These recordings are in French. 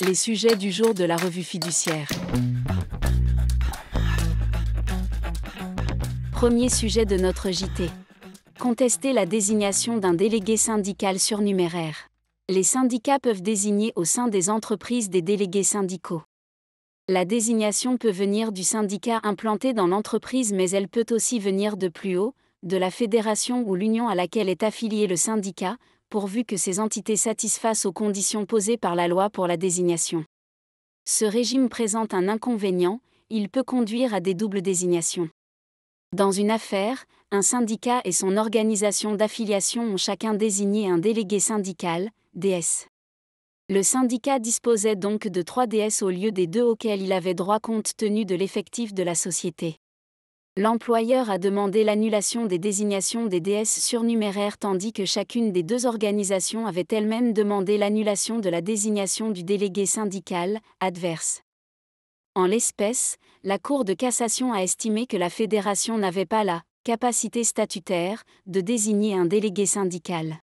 Les sujets du jour de la revue fiduciaire. Premier sujet de notre JT. Contester la désignation d'un délégué syndical surnuméraire. Les syndicats peuvent désigner au sein des entreprises des délégués syndicaux. La désignation peut venir du syndicat implanté dans l'entreprise, mais elle peut aussi venir de plus haut, de la fédération ou l'union à laquelle est affilié le syndicat, pourvu que ces entités satisfassent aux conditions posées par la loi pour la désignation. Ce régime présente un inconvénient, il peut conduire à des doubles désignations. Dans une affaire, un syndicat et son organisation d'affiliation ont chacun désigné un délégué syndical, DS. Le syndicat disposait donc de 3 DS au lieu des 2 auxquels il avait droit compte tenu de l'effectif de la société. L'employeur a demandé l'annulation des désignations des DS surnuméraires tandis que chacune des 2 organisations avait elle-même demandé l'annulation de la désignation du délégué syndical, adverse. En l'espèce, la Cour de cassation a estimé que la fédération n'avait pas la capacité statutaire de désigner un délégué syndical.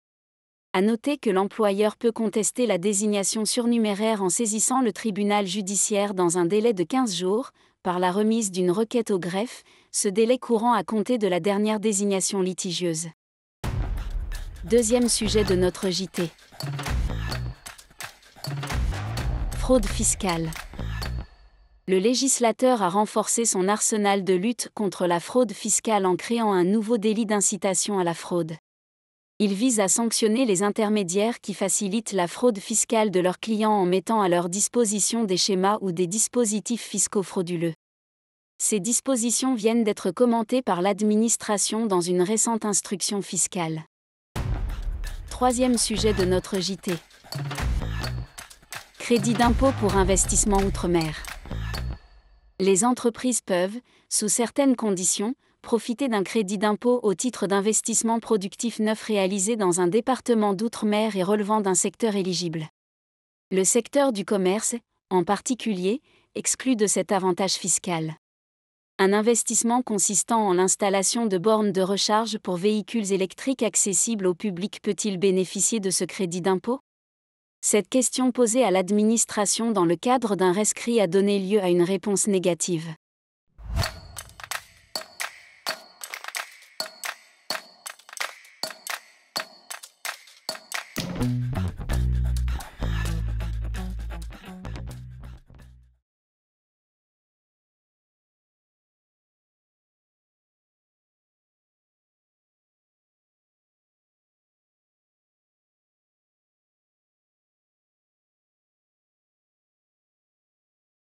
À noter que l'employeur peut contester la désignation surnuméraire en saisissant le tribunal judiciaire dans un délai de 15 jours, par la remise d'une requête au greffe, ce délai courant à compter de la dernière désignation litigieuse. Deuxième sujet de notre JT. Fraude fiscale. Le législateur a renforcé son arsenal de lutte contre la fraude fiscale en créant un nouveau délit d'incitation à la fraude. Il vise à sanctionner les intermédiaires qui facilitent la fraude fiscale de leurs clients en mettant à leur disposition des schémas ou des dispositifs fiscaux frauduleux. Ces dispositions viennent d'être commentées par l'administration dans une récente instruction fiscale. Troisième sujet de notre JT. Crédit d'impôt pour investissement outre-mer. Les entreprises peuvent, sous certaines conditions, profiter d'un crédit d'impôt au titre d'investissement productif neuf réalisé dans un département d'outre-mer et relevant d'un secteur éligible. Le secteur du commerce, en particulier, exclu de cet avantage fiscal. Un investissement consistant en l'installation de bornes de recharge pour véhicules électriques accessibles au public peut-il bénéficier de ce crédit d'impôt ? Cette question posée à l'administration dans le cadre d'un rescrit a donné lieu à une réponse négative.